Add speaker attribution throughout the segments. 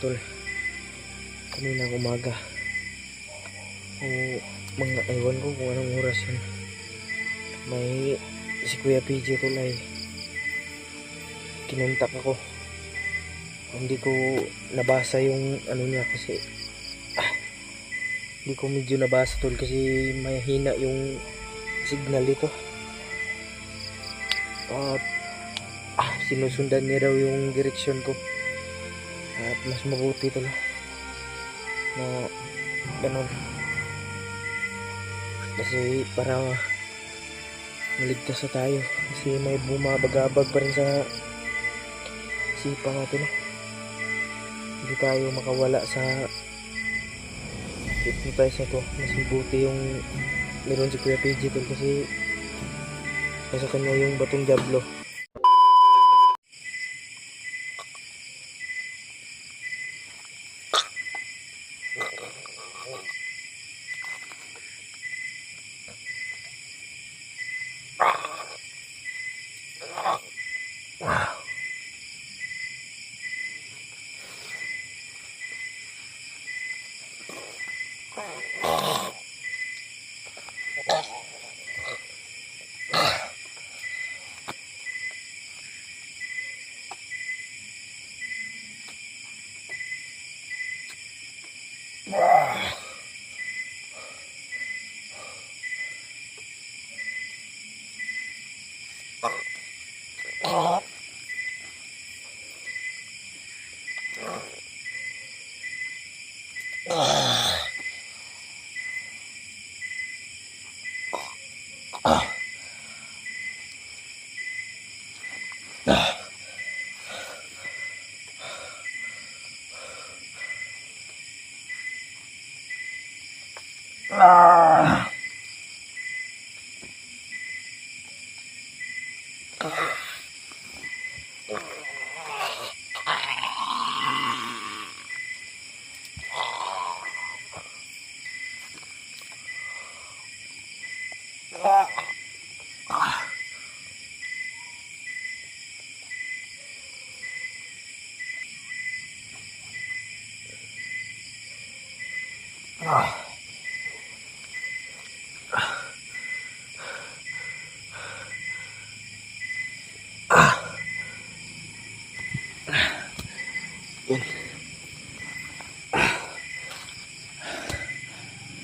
Speaker 1: Tol, kanina umaga o mga ewan ko kung anong oras yun, may si Kuya PJ tol ay kinuntak ako. Hindi ko nabasa yung ano niya kasi hindi ko medyo nabasa tol kasi mahina yung signal dito. At sinusundan niya daw yung direksyon ko at mas mabuti tol na ganun kasi para maligtas na tayo kasi may bumabagabag pa rin sa sipa natin. Hindi tayo makawala sa hypnotize na to. Mas mabuti yung meron si Kuya PJ tol kasi nasa kanya yung batong Diablo.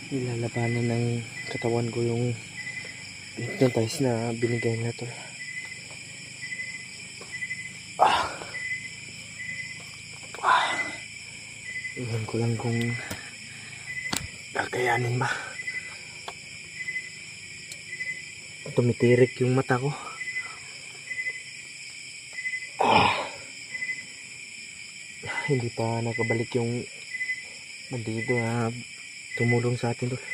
Speaker 1: Nilalabanan ng katawan ko yung hypnotize na binigay na to. Iwan ko lang kung kakayanin ba. Tumitirik yung mata ko. Hindi pa nakabalik yung bandido na tumulong sa atin doon.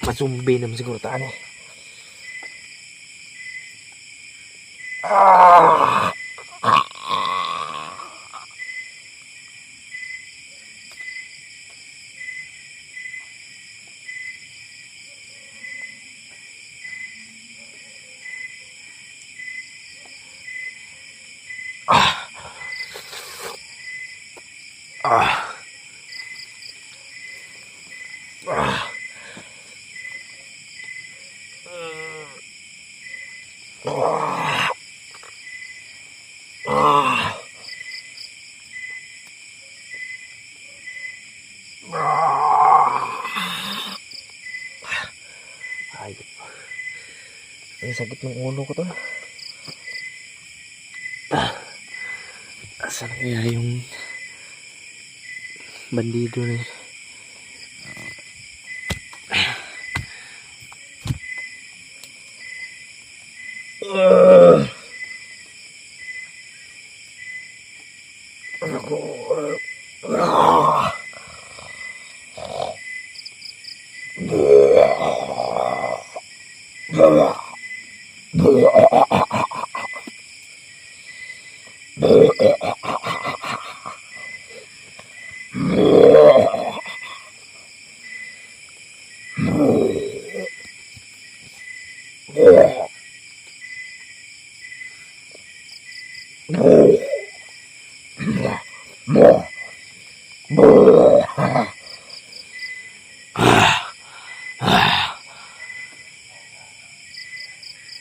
Speaker 1: Masumbi naman siguro taan eh. Ang sakit ng ulo ko to. Asan kaya yung bandido na yun?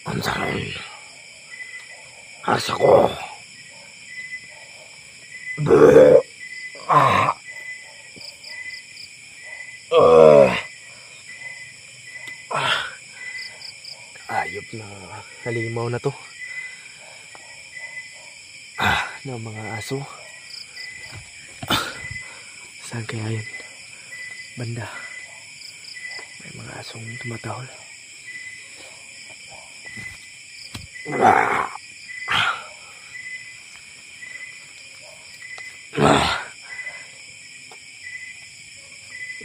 Speaker 1: Ang sakit. Asa ko. Ayop na halimaw na to. Ng mga aso. Saan kaya yun? Banda. May mga asong tumatahol.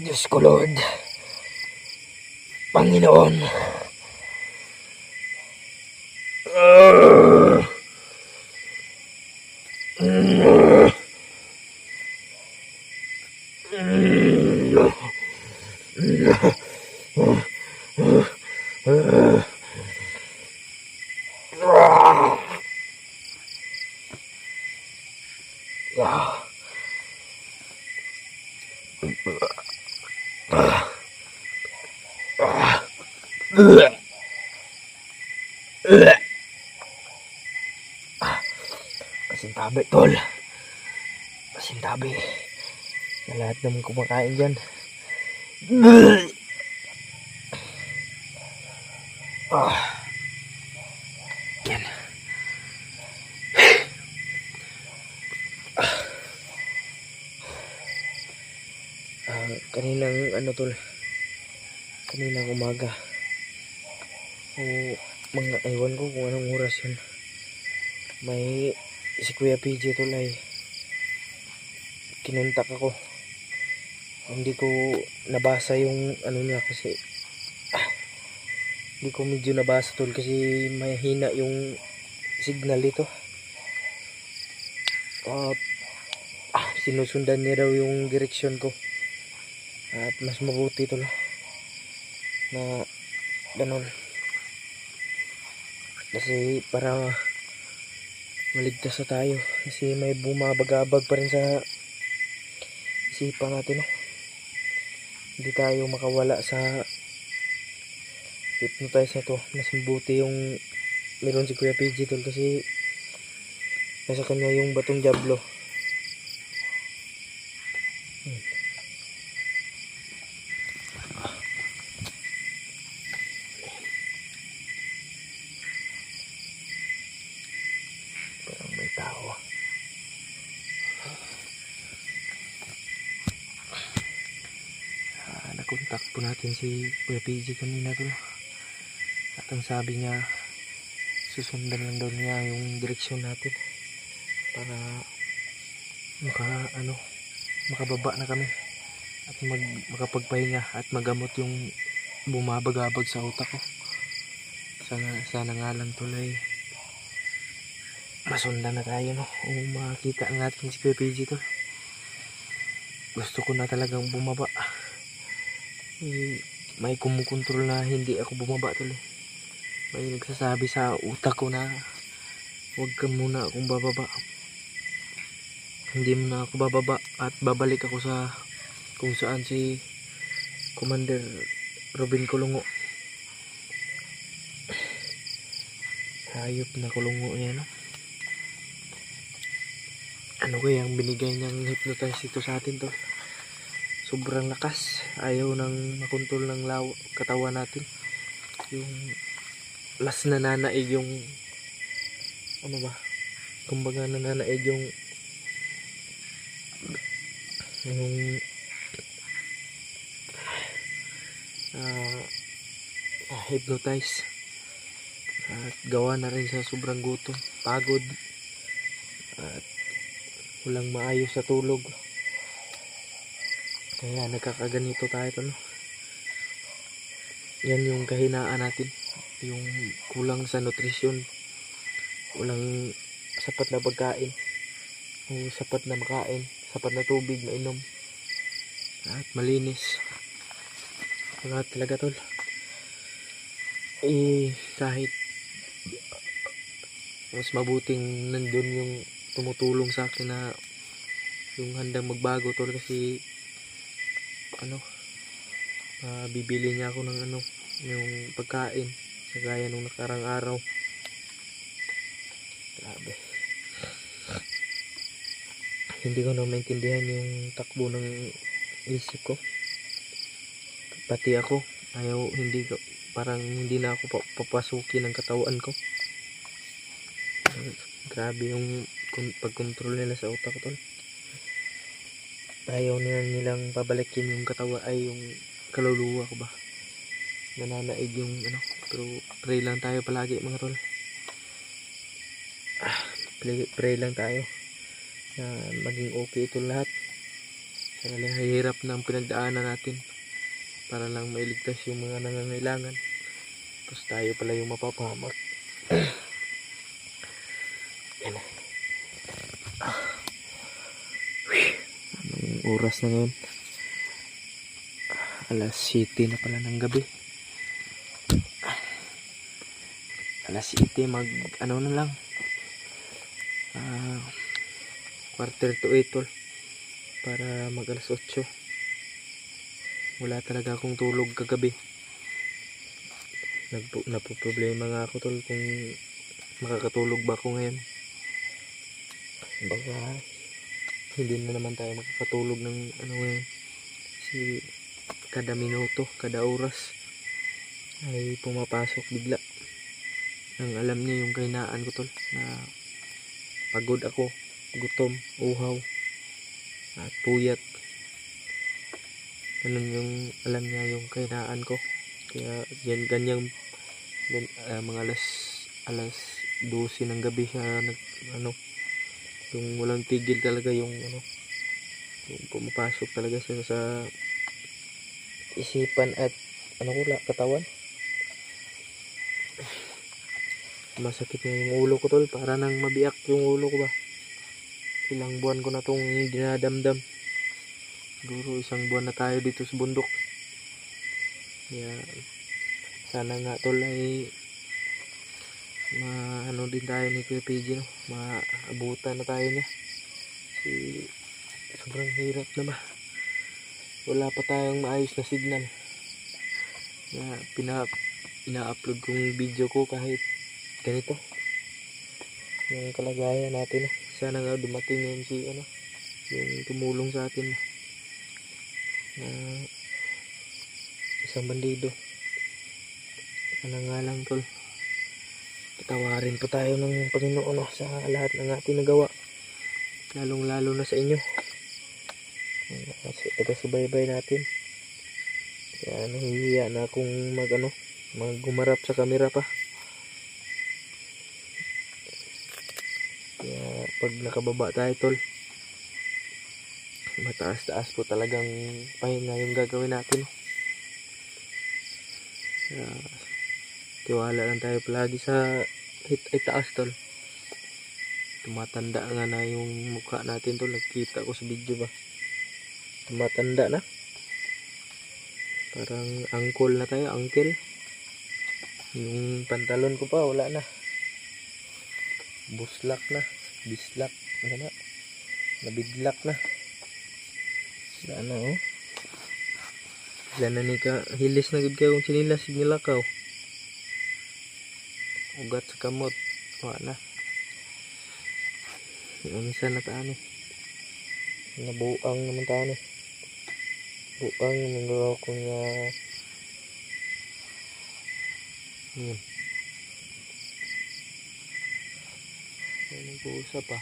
Speaker 1: Diyos ko Lord. Panginoon. Pasintabi tol. Pasintabi. Sa lahat naman kumakain dyan. Yan. Kaninang ano tol. Kaninang umaga. Mga ewan ko kung anong oras yun. May si Kuya PJ tol ay kinuntak ako. Hindi ko nabasa yung ano niya kasi hindi ko medyo nabasa tol kasi mahina yung signal dito. Sinusundan niya daw yung direksyon ko. At mas mabuti tol na ganun. Kasi para maligtas na tayo kasi may bumabagabag pa rin sa isipan natin hindi tayo makawala sa hypnotize na to. Mas mabuti yung meron si Kuya PG tol kasi nasa kanya yung batong Diablo. Parang may tao. Nakontak po natin si Kuya PG kanina tol. At ang sabi niya susundan lang daw niya yung direksyon natin para makababa na kami at makapagpahinga at magamot yung bumabagabag sa utak ko. Sana nga lang tuloy masundan na tayo o makita ang ating si Kuya PG tol. Gusto ko na talagang bumaba. May kumukontrol na hindi ako bumaba tol. May nagsasabi sa utak ko na huwag ka muna akong bababa. Hindi mo na ako bababa at babalik ako sa kung saan si Commander Robin Kulungo. Hayop na Kulungo niya Ano kaya ang binigay niyang hypnotize ito sa atin tol? Sobrang lakas. Ayaw nang makontrol ng katawan natin. Yung last nananaig yung kumbaga nananaig yung hypnotize at gawa na rin sa sobrang gutom, pagod at walang maayos sa tulog kaya nagkakaganito tayo yan yung kahinaan natin, yung kulang sa nutrisyon, walang sapat na pagkain, yung sapat na makain, sapat na tubig mainom, at malinis. Lahat talaga tol. Kahit mas mabuting nandun yung tumutulong sa akin na yung handang magbago tol, kasi bibili niya ako ng yung pagkain sa gaya nung nakarang araw. Grabe, hindi ko na maintindihan yung takbo ng isip ko, pati ako parang hindi na ako papasukin ng katawan ko. Grabe yung pagkontrol nila sa utak ko tol. Ayaw nilang pabalikin yung katawan, ay yung kaluluwa ko ba, nananaig yung pero pray lang tayo palagi mga tol. Pray lang tayo na maging okay ito lahat sa hirap ng pinagdaanan natin, para lang mailigtas yung mga nangangailangan, tapos tayo pala yung mapapahamak. Yan. Anong oras na ngayon? Alas 7 na pala ng gabi. Alas 7, na lang, quarter to 8 tol, para mag alas 8. Wala talaga akong tulog kagabi. Napoproblema nga ako tol kung makakatulog ba ako ngayon. Baka hindi na naman tayo makakatulog ng ngayon, kasi kada minuto, kada oras ay pumapasok bigla ang alam niya yung kahinaan ko tol, na pagod ako, gutom, uhaw at puyat. Ganun yung alam niya yung kahinaan ko. Kaya ganyang mga alas 12 ng gabi siya yung walang tigil talaga, yung yung pumapasok talaga siya sa isipan at katawan. Masakit na yung ulo ko tol, para nang mabiyak yung ulo ko ba. Ilang buwan ko na tong dinadamdam, siguro 1 buwan na tayo dito sa bundok. Kaya sana nga tol ay din tayo ni Kuya PG, maabutan na tayo niya, kasi sobrang hirap na ba, wala pa tayong maayos na signal. Kaya ina-upload kong video ko kahit ganito yung kalagayan natin. Sana nga dumating yun yung tumulong sa atin na isang bandido. Sana nga lang tol, patawarin po tayo ng Panginoon sa lahat ng ating nagawa, lalong lalo na sa inyo, taga-subaybay natin. Kaya nahihiya na akong gumarap sa camera pa. Kaya pag nakababa tayo tol, mataas-taas po talagang pahinga yung gagawin natin. Kaya tiwala lang tayo palagi sa ay taas tol. Tumatanda nga na yung mukha natin tol, nakita ko sa video ba, tumatanda na, parang uncle na tayo, uncle. Yung pantalon ko pa wala na, buslak na, bislak na, nabidlak na. Wala na ni ka hilis na gud kayong sinilas nilakaw, ugat sa kamot wala na. Yung isa na taan nabuang naman taan buang nagawa ko nga nag-uusap pa,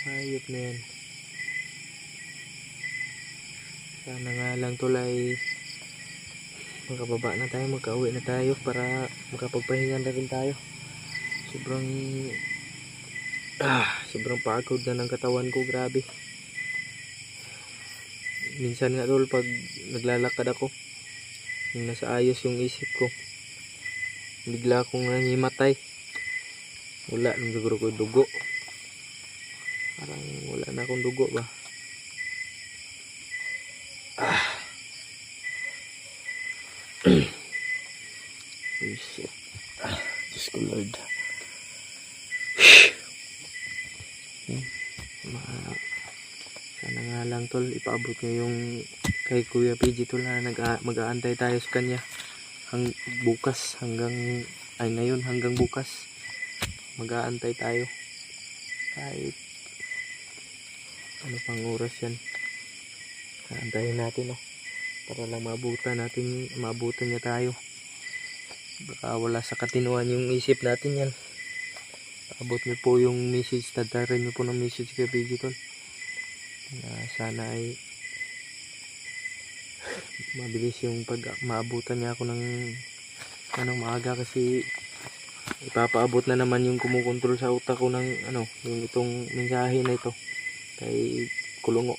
Speaker 1: hayop na yan. Sana nga lang tulay makababa na tayo, magka-uwi na tayo para makapagpahinga na rin tayo. Sobrang pagod na ng katawan ko, grabe. Minsan nga tol, pag naglalakad ako, Yung nasa ayos yung isip ko. Bigla akong nangimatay. Wala nang siguro ko dugo. Parang wala na akong dugo ba. Oh shit. Diyos ko Lord. Sana nga lang tol, ipaabot niya yung kay Kuya PG tol na mag-aantay tayo sa kanya bukas hanggang ngayon hanggang bukas mag-aantay tayo kahit ano pang oras yan. Aantayin natin para lang maabutan niya tayo. Baka wala sa katinuan yung isip natin yan. Abot niyo po yung message, tadarin niyo po ng message kay PG tol na sana ay mabilis yung maabutan niya ako ng maaga, kasi ipapaabot na naman yung kumukontrol sa utak ko ng yung itong mensahe na ito kay Kulungo.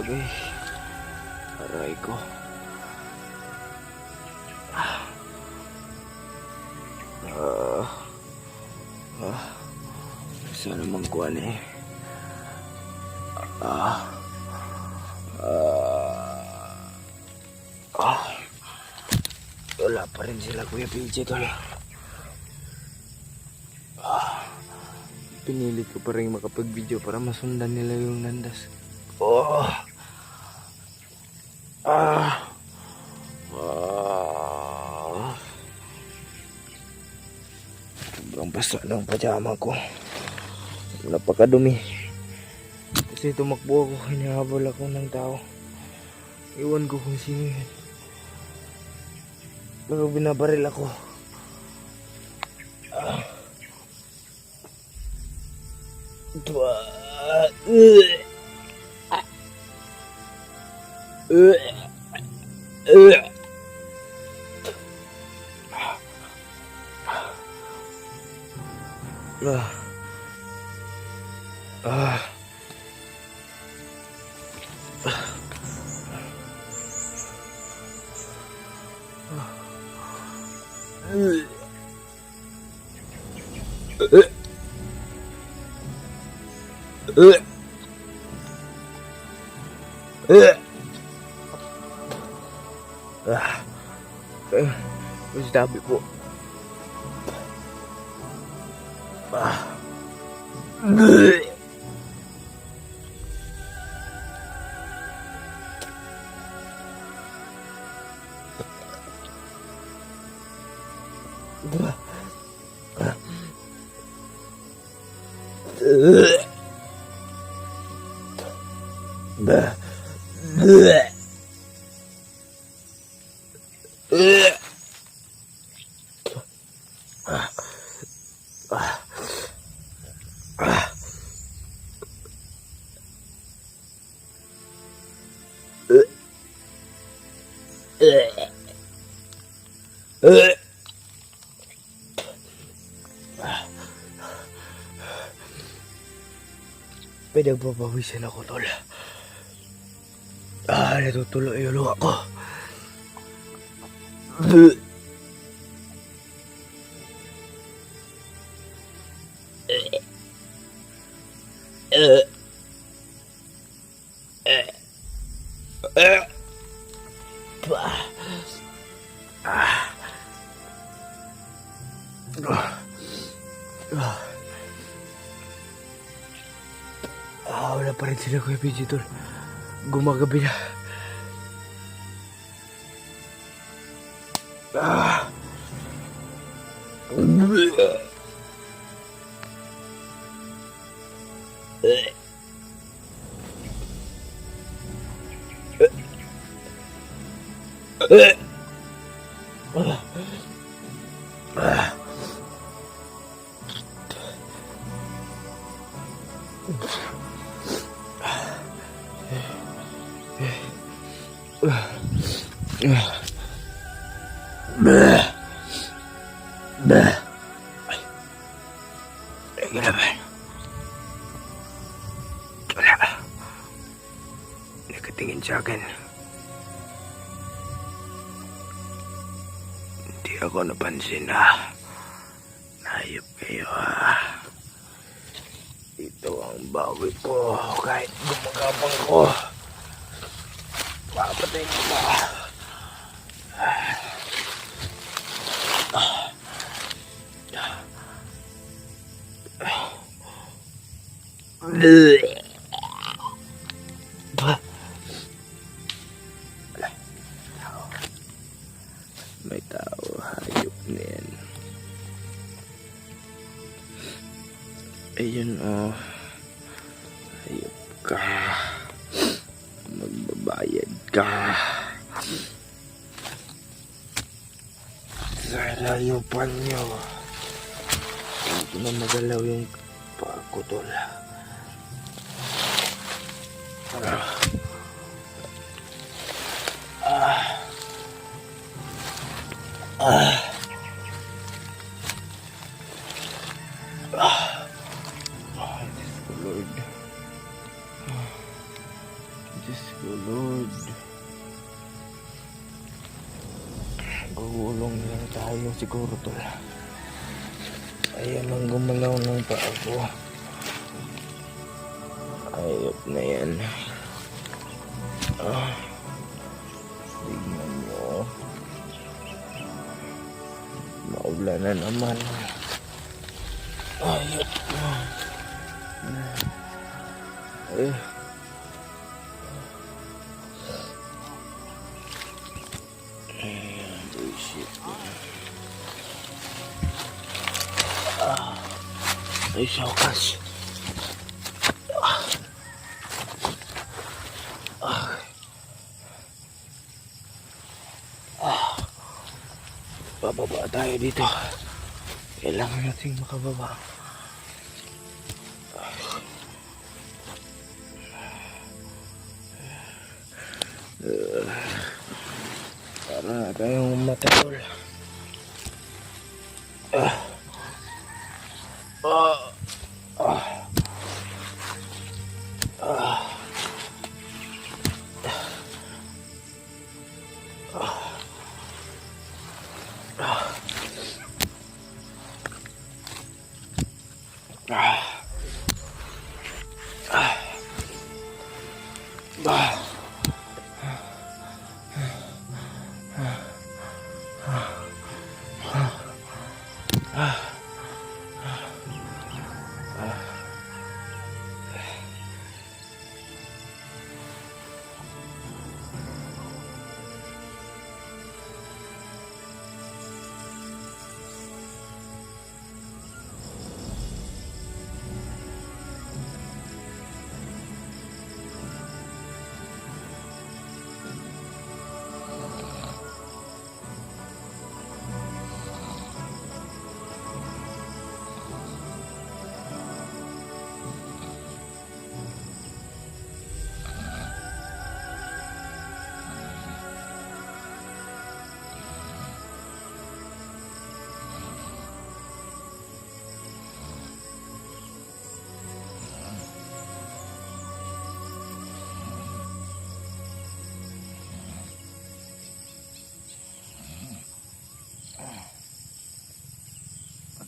Speaker 1: Okay, aray ko. Sana magkuhan eh. Wala pa rin sila Kuya PJ tol. Pinilit ko pa rin makapag-video para masundan nila yung landas. Sobrang basa ng pajama ko. Napakadumi. Kasi tumakbo ako, hinahabol ako ng tao. Iwan ko kung sino yan. Pero binabaril ako. Sabi po. Pinagpapawisan ako, tol. Natutulo yung luha ko. Wala pa rin sila, Kuya PJ, tol. Gumagabi na. Ginaman. Wala. Nakatingin sa akin. Hindi ako napansin na. Hayop kayo Ito ang bawi ko. Kahit gumagapang ko. Papatay ko ba? May tao, hayop na yan. Ayun hayop ka. Magbabayad ka. Sa layupan nyo. Hindi na magalaw yung pagkutol. Lord. Diyos ko, Lord. Gugulong lang tayo siguro, tol. Ayan ang gumalaw ng paa ko. Ayop na yan. Tignan mo. Maulan na naman. Ayop na. Bullshit. Ay, sakas. Bababa tayo dito. Kailangan natin makababa. Para tayong matulol.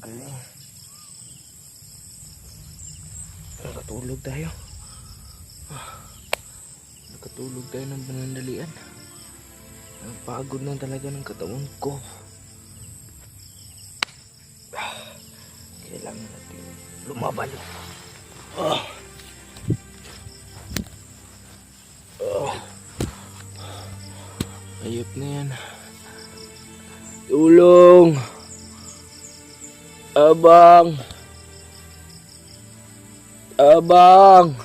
Speaker 1: Galing. Nakatulog tayo. Nakatulog tayo ng panandalian. Ang pagod na talaga ng katawan ko. Kailangan natin lumaban. Ayop na yan. Tulong! Abang! Abang!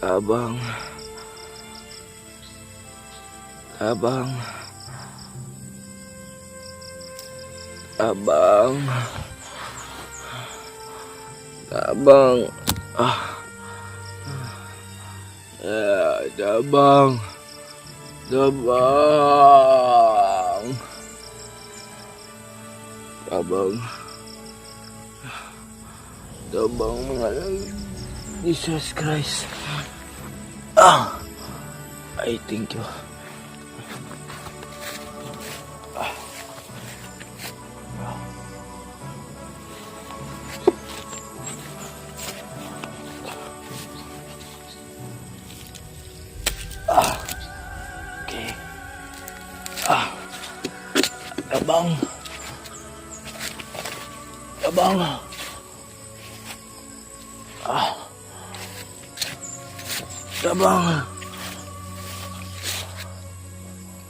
Speaker 1: Abang! Abang! Abang! Abang! Dabang! Dabang! Dabang! Dabang mga Jesus Christ! I thank you. Okay. Dabang. Dabang. Dabang.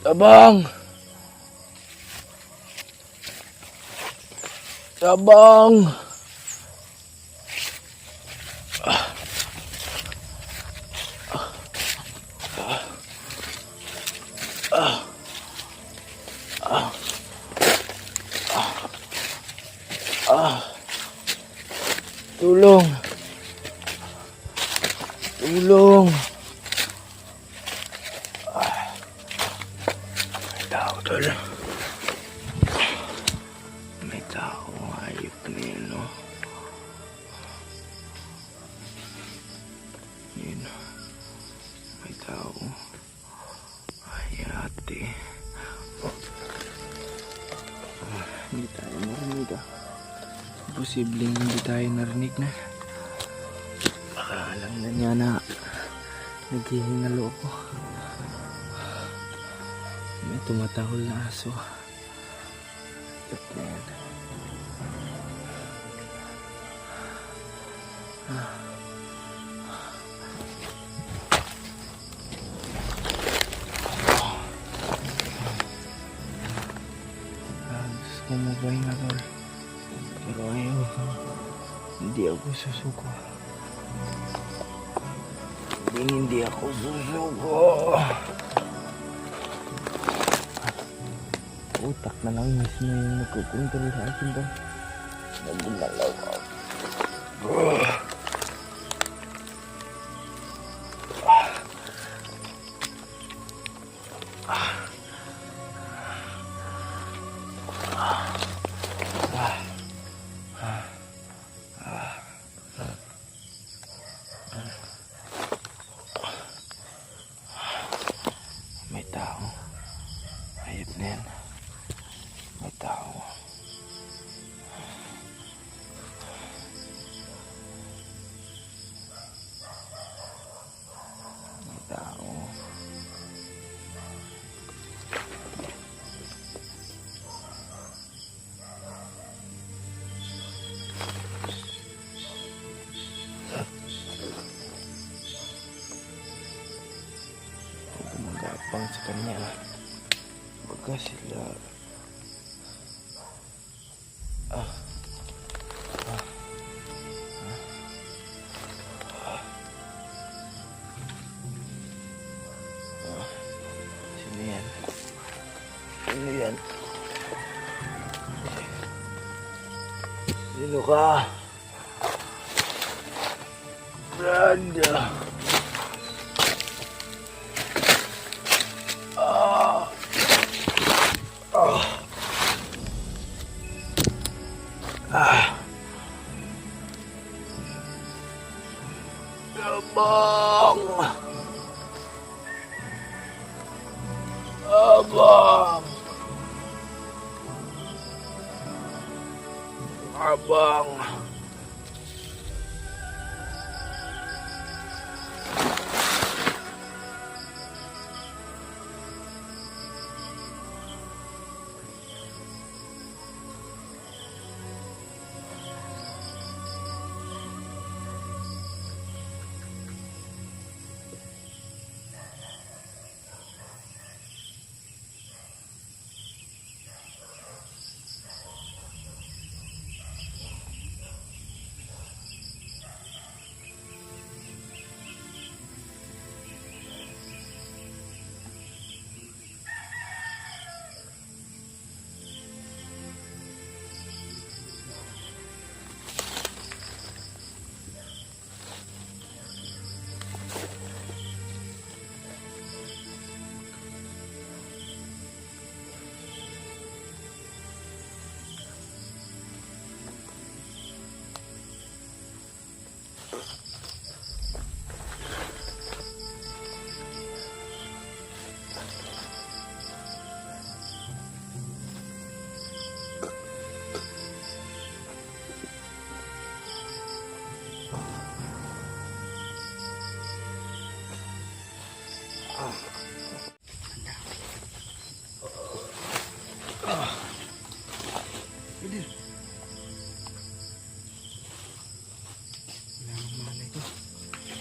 Speaker 1: Dabang. Dabang. Tulong. Tulong. May tao tol. May tao. Ayop na yun, no? Yun. May tao. Ay, ate. Hindi tayo narinig, Posibleng hindi tayo narinig na. Baka alam na niya na naghihingalo ako. May tumatahol na aso. Ito na yan. Gusto ko mabahinga, tol. Pero ayaw. Hindi ako susuko. Hindi ako susuko. Utak na lang mismo yung nagkukontrol sa akin to. Nabulalaw ako. May tao. Ayop na yan. May tao. May tao. Gumagapang sa kanya. Baga sila. Sino yan? Sino yan? Sino ka? Branda. Abang! Abang! Yabang.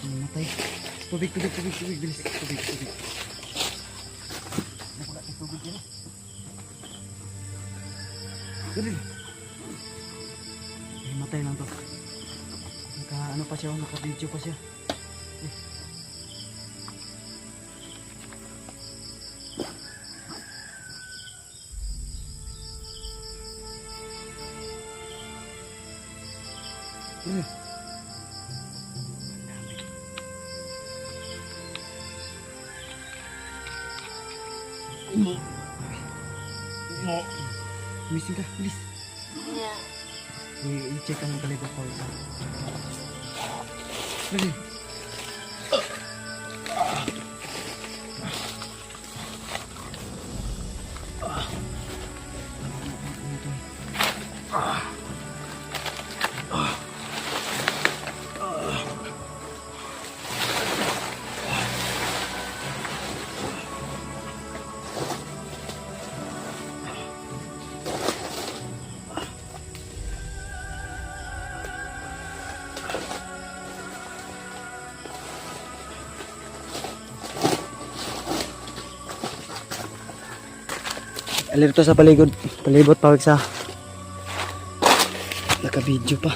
Speaker 2: Mamatay. Tubig, bilis. Tubig. Napula ng tubig yan. Dali. Ay, matay lang to. Ano pa siya, naka-video pa siya. Missing ka, bilis. I-check ang balibot ko. Dali. Alerto sa palibot pawik sa naka-video pa.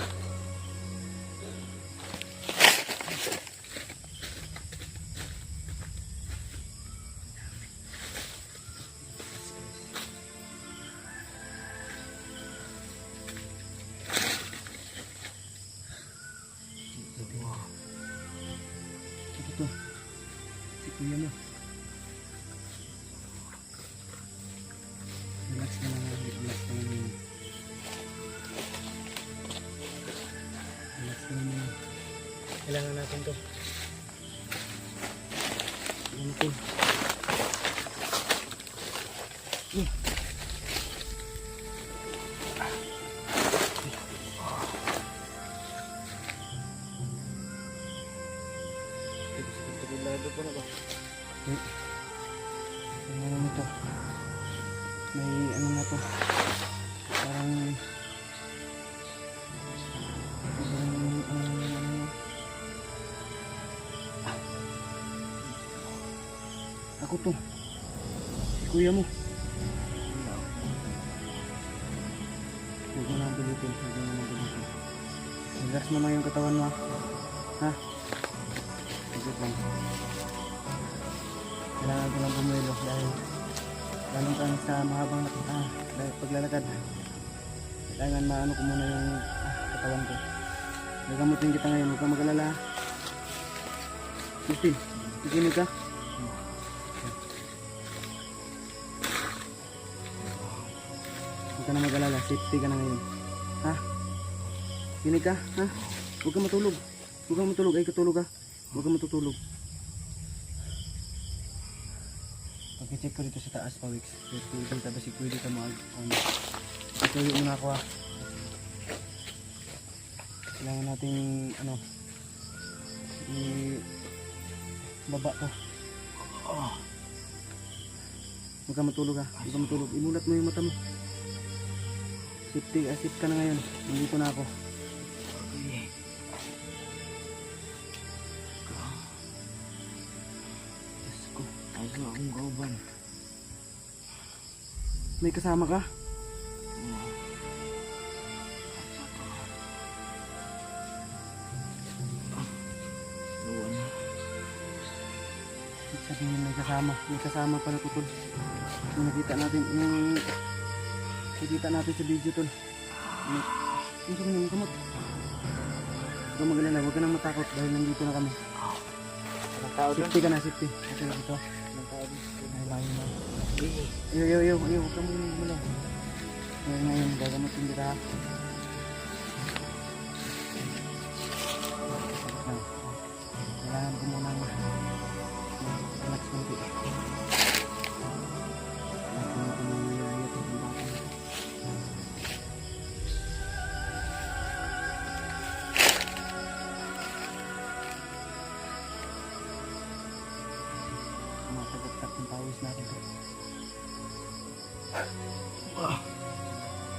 Speaker 2: Ito si kuya mo. Relax na lang. Kailangan natin to. Ano to? Ano to? May ano na to? Parang ako to. Si kuya mo. Huwag mo nang pilitin. Relax mo lang yung katawan mo. Ha? Sige lang. Kailangan ko lang bumelo dahil lalong ka sa mahabang paglalakad. Kailangan maano ko muna yung katawan ko. Nagamutin kita ngayon. Huwag kang mag-alala. Justin, tiginig ka. Huwag ka na mag-alala. Safety ka na ngayon. Ha? Tiginig ka. Ha? Huwag kang matulog. Huwag kang matulog. Ay, katulog ka. Huwag kang matutulog. Pag-check ko dito sa taas pa, Wix. Pwede ba si Kuya dito mag-on? Ituloy mo na ako, ha. Kailangan natin ano, i baba to. Huwag ka matulog ha. Huwag ka matulog. Imulat mo yung mata mo. Safety, safe ka na ngayon. Nandito na ako. Diyos ko. Asa akong kauban. May kasama ka? Sabihin may kasama. May kasama pala ko tol. Yung nakita natin, yung nakita natin sa video tol. Yung sabihin yung kamot. Huwag kang magalala, huwag ka nang matakot dahil nandito na kami. Safety ka na, safety. Okay na dito. Ay, layo na. Yo, huwag ka muna malaw. Ngayon, gagamutin kita ha. Kailangan ko muna relax konti. Matagap-tap yung pawis natin.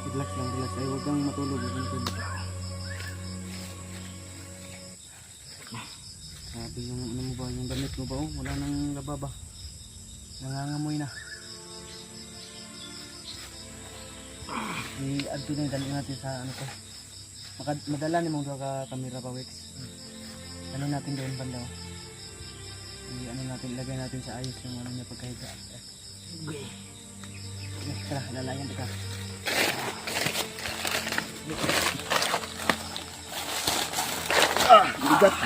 Speaker 2: Relax lang, relax. Ay, huwag kang matulog. Huwag kang matulog. Sabi yung ano mo ba, yung damit mo ba, oh, wala nang lababa. Nangangamoy na. I-add to na yung dali natin sa ano to. Madala ni mong ka camera pa, Wex. Ano natin doon banda, oh. I-ano natin, ilagay natin sa ayos yung ano niya pagkahiga. Tara, lalayan ka. Bigat.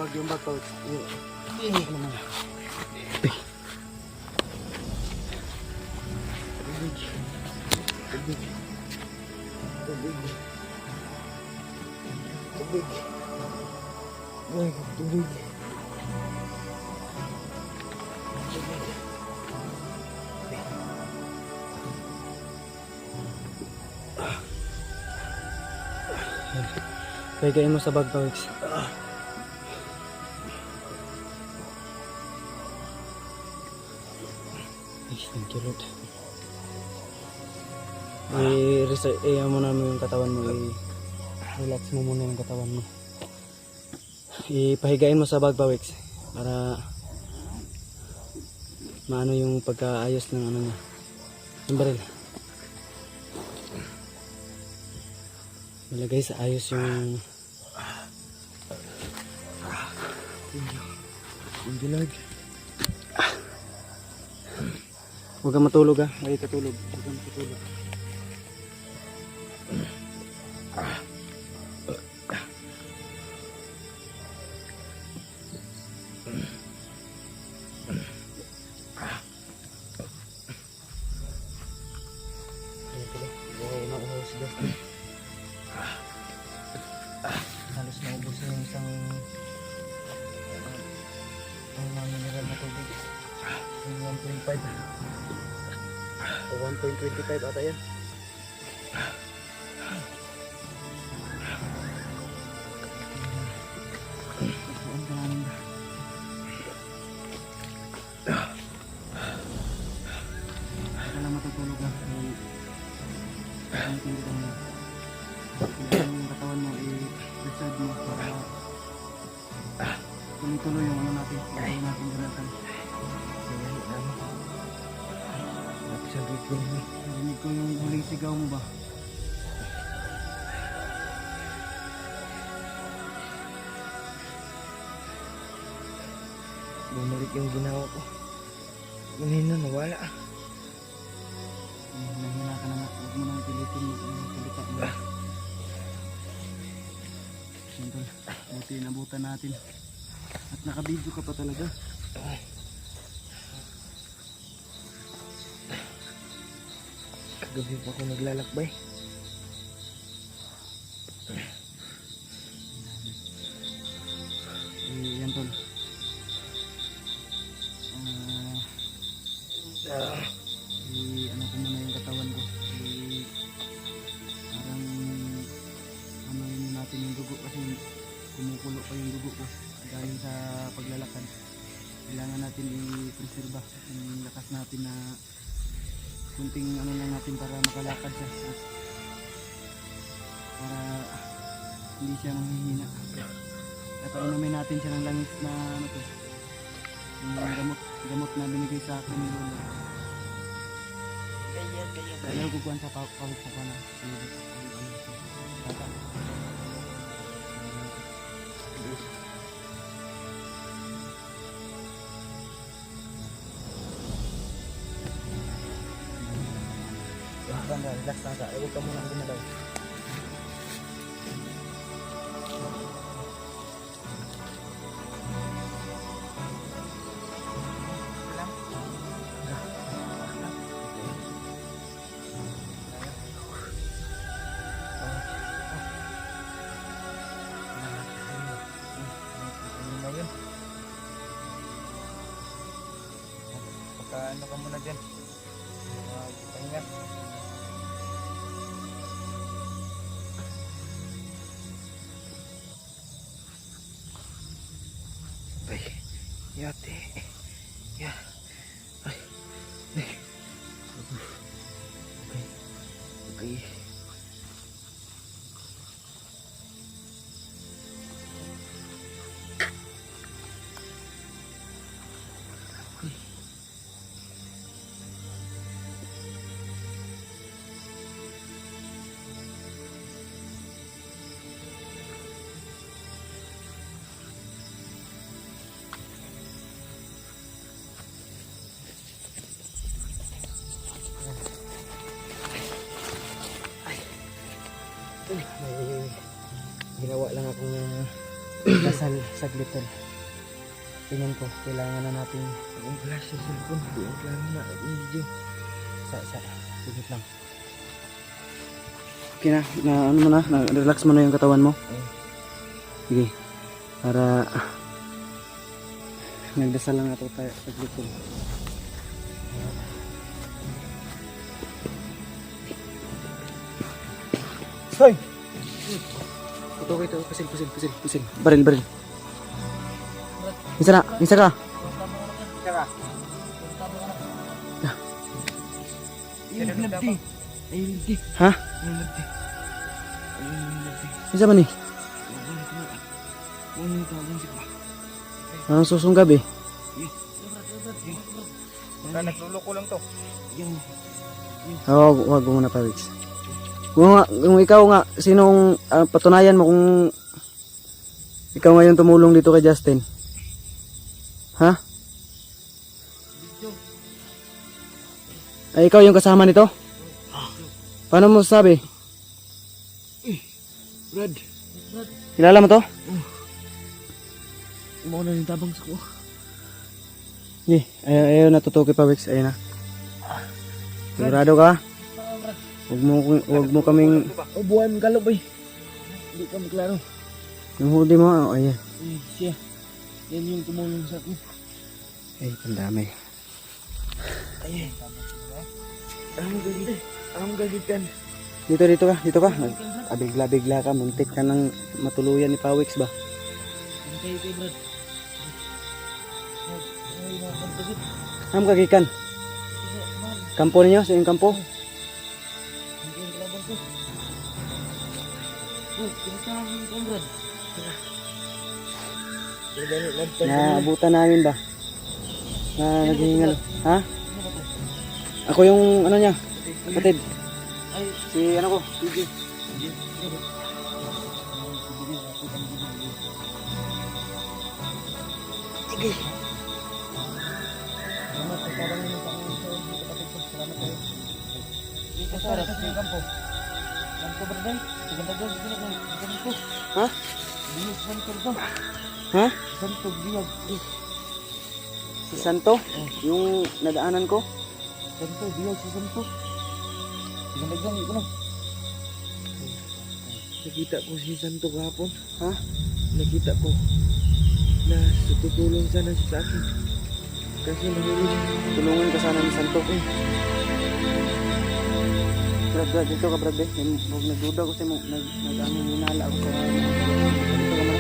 Speaker 2: Yung bag pouch. Ano naman? Tubig. Pagayin mo sa bag pouch. Thank you Lord. Muna mo yung katawan mo. Relax mo muna yung katawan mo. Ipahigain mo sa bag Wex para maano yung pagkaayos ng ano niya. Yung baril. Malagay sa ayos yung dilag. Huwag kang matulog ha. Ay, katulog. Huwag kang matulog. Halos naubos na yung isang mineral na tubig. 1.5 o 1.25 ata yan. Baka lang matutulog na. Kailangan yung katawan mo i-reserve mo para tuloy-tuloy yung ano natin. Yung natin ganatan. Narinig ko yung huling sigaw mo ba?
Speaker 1: Bumalik yung ginawa ko. Kanina nawala.
Speaker 2: Nahina ka na nga. Huwag mo nang pilitin yung salita mo. Yan tol. Buti nabutan natin. At nakabidyo ka pa talaga.
Speaker 1: Kagabi pa ako naglalakbay.
Speaker 2: Yan tol. Ano ko muna yung katawan ko. Parang ano yun natin yung dugo kasi kumukulo pa yung dugo ko dahil sa paglalakad. Kailangan natin i-preserve yung lakas natin na kunting ano lang natin para makalakad siya at para hindi siya manghihina. At inumin natin siya ng langis na ano to, yung gamot na binigay sa akin ni Lolo. Kaya kukuhan sa pawit sa kana. Relax lang ka. Huwag ka muna gumalaw.
Speaker 1: Ano ka muna dyan? Pahinga. Ay, yate. Ya. Ay. Ay. Okay. May ginawa lang akong dasal saglit tol. Tingin ko, kailangan na natin yung flash sa cellphone. Yung plano na video. Saglit lang.
Speaker 2: Okay na ano mo na, relax mo na yung katawan mo. Sige. Para nagdasal lang nato tayo saglit tol. Hoy!
Speaker 1: Ito, pasil.
Speaker 2: Baril. Isa ka.
Speaker 1: Isa ka.
Speaker 2: Ha? Isa man ni? Parang susunggab eh.
Speaker 1: Nagluloko lang to.
Speaker 2: Wag mo muna pa, Wix. Kung ikaw nga, sinong patunayan mo kung ikaw ngayon tumulong dito kay Justin? Ha? Ay, ikaw yung kasama nito? Paano mo sabi?
Speaker 1: Brad.
Speaker 2: Kilala mo to?
Speaker 1: Mauna yung tabang sa ko.
Speaker 2: Ayaw natutuki pa, Wix. Ayun na. Sigurado ka? Huwag mo kaming...
Speaker 1: Buhay mong kalop eh. Hindi ka maklaro.
Speaker 2: Yung huli mo, ayan.
Speaker 1: Siya. Yan yung tumulong sa akin.
Speaker 2: Ay, pandami.
Speaker 1: Ayan. Ang gagitan.
Speaker 2: Dito ka. Bigla ka. Muntik ka ng matuluyan ni Pawix ba?
Speaker 1: Kayo, Brad.
Speaker 2: Ang kagikan. Kampo ninyo? Sa yung kampo? Naabutan namin ba? Na naghihingal. Ha? Ako yung ano niya, kapatid. Si ano ko, PJ.
Speaker 1: Sige.
Speaker 2: Ha? Biyag Santo to.
Speaker 1: Ha?
Speaker 2: Santo biyag.
Speaker 1: Si Santo? Yung nadaanan ko?
Speaker 2: Santo biyag si Santo. Ganda-ganda ko na.
Speaker 1: Nakita ko si Santo kahapon.
Speaker 2: Ha?
Speaker 1: Nakita ko na tutulong sana siya sa akin. Kasi nahulog.
Speaker 2: Tulungan ka sana ni Santo. Brad, dito ka brad eh. Huwag nagduda ko sa'yo. Nag-ano hinala ako sa dito ka mara.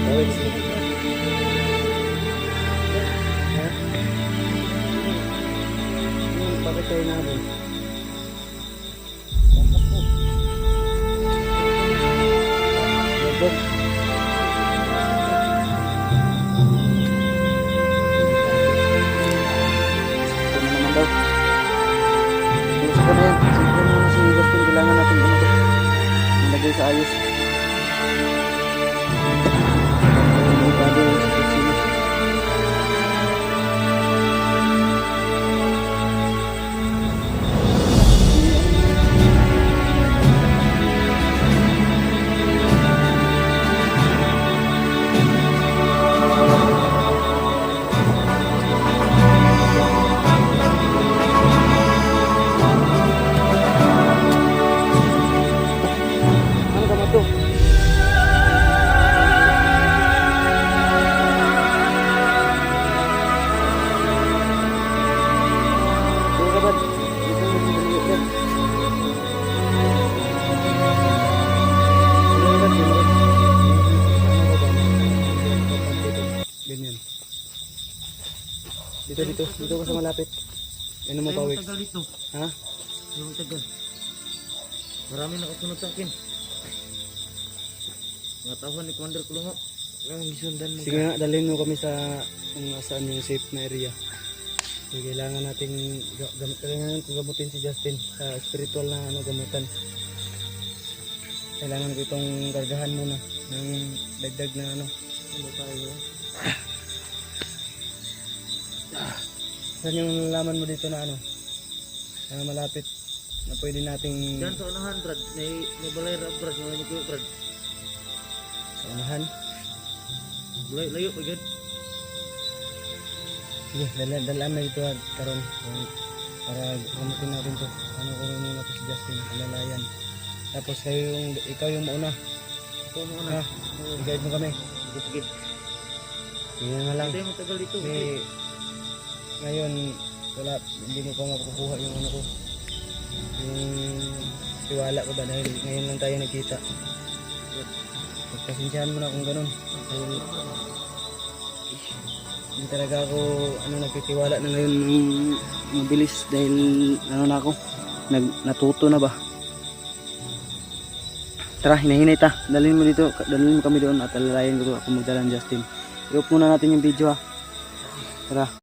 Speaker 2: Awit mo. Bakit tayo namin? Kailangan natin ano to, malagay sa ayos. Ano ka to? Ganyan. Dito ka sa malapit. Ano mo pa, Wix?
Speaker 1: Tagal dito.
Speaker 2: Ha?
Speaker 1: Yung tagal. Marami nakasunod sa akin. Mga tauhan ni Commander Kulungo. Ang gisundan mo.
Speaker 2: Sige nga, dalhin mo kami sa kung saan yung safe na area. So, kailangan nating gamutin si Justin sa spiritual na gamutan. Kailangan ko itong gargahan muna ng dagdag na
Speaker 1: Ano tayo?
Speaker 2: Saan yung nalaman mo dito na na malapit na pwede nating
Speaker 1: Diyan sa unahan, Brad. May balay ra, Brad. May kuyo, Brad.
Speaker 2: sa unahan.
Speaker 1: Layo pa gid.
Speaker 2: Sige, dalaan na dito karon para gamutin natin to. Ano ko muna to si Justin, alalayan. Tapos ikaw yung mauna.
Speaker 1: Ito mo na.
Speaker 2: I-guide mo kami.
Speaker 1: Sige.
Speaker 2: Sige na lang.
Speaker 1: Hindi mo tagal dito.
Speaker 2: Ngayon, wala, hindi mo pa makukuha yung ko. Yung tiwala ko ba dahil ngayon lang tayo nagkita. Pagpasensyahan mo na kung ganun. Dahil hindi talaga ako nagtitiwala na ngayon ng mabilis dahil na ako. Natuto na ba? Tara, hinahinay ta. Dalhin mo kami doon at alalayan ko ako magdala ng Justin. I-off muna natin yung video ha. Tara.